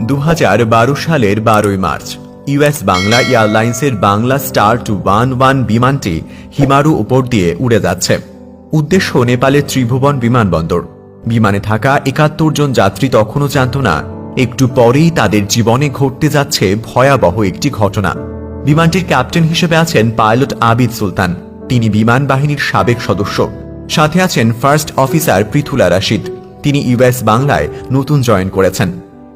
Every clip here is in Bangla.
2012 সালের 12 মার্চ ইউএস বাংলা এয়ারলাইন্সের বাংলা স্টার 211 বিমানটি হিমারু উপর দিয়ে উড়ে যাচ্ছে। উদ্দেশ্য নেপালের ত্রিভুবন বিমানবন্দর। বিমানে থাকা 71 জন যাত্রী তখনও জানত না একটু পরেই তাদের জীবনে ঘটতে যাচ্ছে ভয়াবহ একটি ঘটনা। বিমানটির ক্যাপ্টেন হিসেবে আছেন পাইলট আবিদ সুলতান, তিনি বিমান বাহিনীর সাবেক সদস্য। সাথে আছেন ফার্স্ট অফিসার পৃথুলা রাশিদ, তিনি ইউএস বাংলায় নতুন জয়েন করেছেন।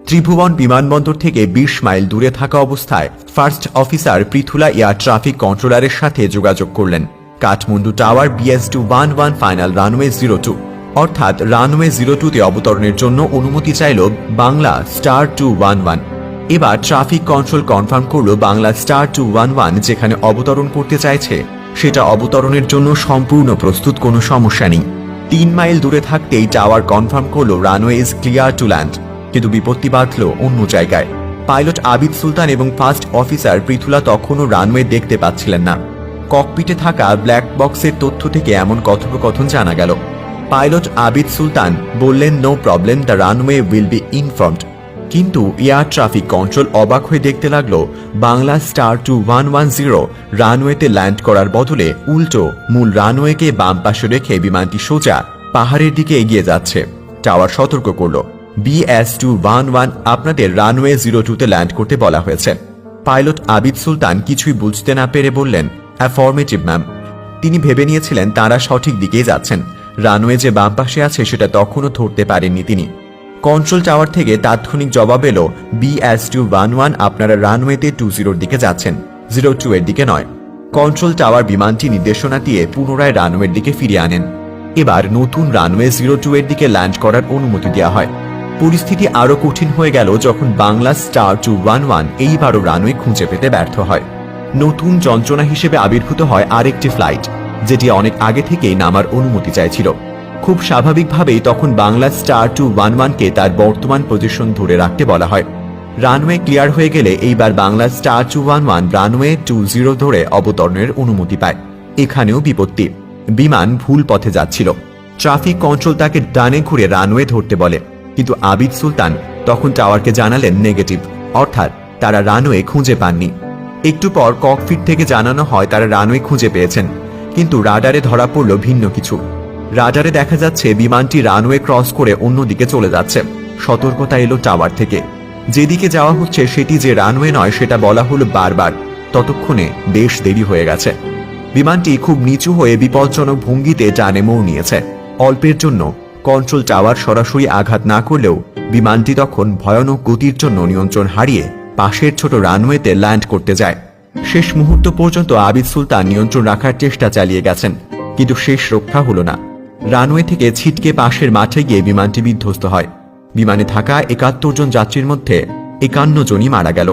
ত্রিভুবন বিমানবন্দর থেকে 20 মাইল দূরে থাকা অবস্থায় first officer Prithula air traffic কন্ট্রোলারের সাথে যোগাযোগ করলেন। Kathmandu tower BS211 final runway 02 অর্থাৎ রানওয়ে 02তে অবতরণের জন্য অনুমতি চাইল বাংলা স্টার 211। এবার ট্রাফিক কন্ট্রোল কনফার্ম করল বাংলা স্টার 211 যেখানে অবতরণ করতে চাইছে সেটা অবতরণের জন্য সম্পূর্ণ প্রস্তুত, কোনো সমস্যা নেই। 3 মাইল দূরে থাকতেই টাওয়ার কনফার্ম করল runway is clear to land. কিন্তু বিপত্তি বাঁধল অন্য জায়গায়। পাইলট আবিদ সুলতান এবং ফার্স্ট অফিসার পৃথুলা তখনও রানওয়ে দেখতে পাচ্ছিলেন না। ককপিটে থাকা ব্ল্যাক বক্সের তথ্য থেকে এমন কথোপকথন জানা গেল। পাইলট আবিদ সুলতান বললেন, no problem, the runway will be informed. কিন্তু এয়ার ট্রাফিক কন্ট্রোল অবাক হয়ে দেখতে লাগলো বাংলা স্টার 2110 রানওয়েতে ল্যান্ড করার বদলে উল্টো মূল রানওয়েকে বাম পাশে রেখে বিমানটি সোজা পাহাড়ের দিকে এগিয়ে যাচ্ছে। টাওয়ার সতর্ক করল, BS211 আপনাদের রানওয়ে 02তে ল্যান্ড করতে বলা হয়েছে। পাইলট আবিদ সুলতান কিছুই বুঝতে না পেরে বললেন, অ্যাফর্মেটিভ ম্যাম। তিনি ভেবে নিয়েছিলেন তাঁরা সঠিক দিকেই যাচ্ছেন। রানওয়ে যে বাম পাশে আছে সেটা তখনও ধরতে পারেননি তিনি। কন্ট্রোল টাওয়ার থেকে তাৎক্ষণিক জবাব এলো, BS211 আপনারা রানওয়েতে 20 দিকে যাচ্ছেন, 02 এর দিকে নয়। কন্ট্রোল টাওয়ার বিমানটি নির্দেশনা দিয়ে পুনরায় রানওয়ের দিকে ফিরিয়ে আনেন। এবার নতুন রানওয়ে 02 এর দিকে ল্যান্ড করার অনুমতি দেওয়া হয়। পরিস্থিতি আরো কঠিন হয়ে গেল যখন বাংলা স্টার 211 এইবারও রানওয়ে খুঁজে পেতে ব্যর্থ হয়। নতুন যন্ত্রণা হিসেবে আবির্ভূত হয় আরেকটি ফ্লাইট, যেটি অনেক আগে থেকেই নামার অনুমতি চাইছিল। খুব স্বাভাবিকভাবেই তখন বাংলা স্টার 211কে তার বর্তমান পজিশন ধরে রাখতে বলা হয়। রানওয়ে ক্লিয়ার হয়ে গেলে এইবার বাংলা স্টার 211 রানওয়ে 20 ধরে অবতরণের অনুমতি পায়। এখানেও বিপত্তি, বিমান ভুল পথে যাচ্ছিল। ট্রাফিক কন্ট্রোল তাকে ডানে ঘুরে রানওয়ে ধরতে বলে, কিন্তু আবিদ সুলতান তখন টাওয়ারকে জানালেন নেগেটিভ, অর্থাৎ তারা রানওয়ে খুঁজে পাননি। একটু পর ককপিট থেকে জানানো হয় তারা রানওয়ে খুঁজে পেয়েছেন, কিন্তু রাডারে ধরা পড়ল ভিন্ন কিছু। রাডারে দেখা যাচ্ছে বিমানটি রানওয়ে ক্রস করে অন্যদিকে চলে যাচ্ছে। সতর্কতা এলো টাওয়ার থেকে, যেদিকে যাওয়া হচ্ছে সেটি যে রানওয়ে নয় সেটা বলা হলো বারবার। ততক্ষণে বেশ দেরি হয়ে গেছে। বিমানটি খুব নিচু হয়ে বিপজ্জনক ভঙ্গিতে ডানে মোড় নিয়েছে। অল্পের জন্য কন্ট্রোল টাওয়ার সরাসরি আঘাত না করলেও বিমানটি তখন ভয়ানক গতির জন্য নিয়ন্ত্রণ হারিয়ে পাশের ছোট রানওয়েতে ল্যান্ড করতে যায়। শেষ মুহূর্ত পর্যন্ত আবিদ সুলতান নিয়ন্ত্রণ রাখার চেষ্টা চালিয়ে গেছেন, কিন্তু শেষ রক্ষা হলো না। রানওয়ে থেকে ছিটকে পাশের মাঠে গিয়ে বিমানটি বিধ্বস্ত হয়। বিমানে থাকা 71 জন যাত্রীর মধ্যে 51 জনই মারা গেল।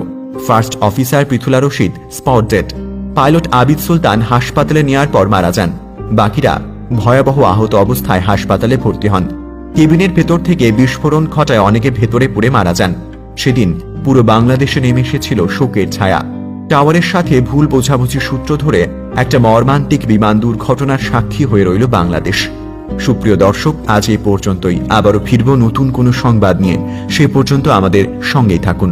First officer Prithula Rashid spot dead. Pilot Abid Sultan হাসপাতালে নেওয়ার পর মারা যান। বাকিরা ভয়াবহ আহত অবস্থায় হাসপাতালে ভর্তি হন। কেবিনের ভেতর থেকে বিস্ফোরণ ঘটায় অনেকে ভেতরে পুড়ে মারা যান। সেদিন পুরো বাংলাদেশে নেমে এসেছিল শোকের ছায়া। টাওয়ারের সাথে ভুল বোঝাবুঝির সূত্র ধরে একটা মর্মান্তিক বিমান দুর্ঘটনার সাক্ষী হয়ে রইল বাংলাদেশ। সুপ্রিয় দর্শক, আজ এই পর্যন্তই। আবারও ফিরব নতুন কোনো সংবাদ নিয়ে। সে পর্যন্ত আমাদের সঙ্গেই থাকুন।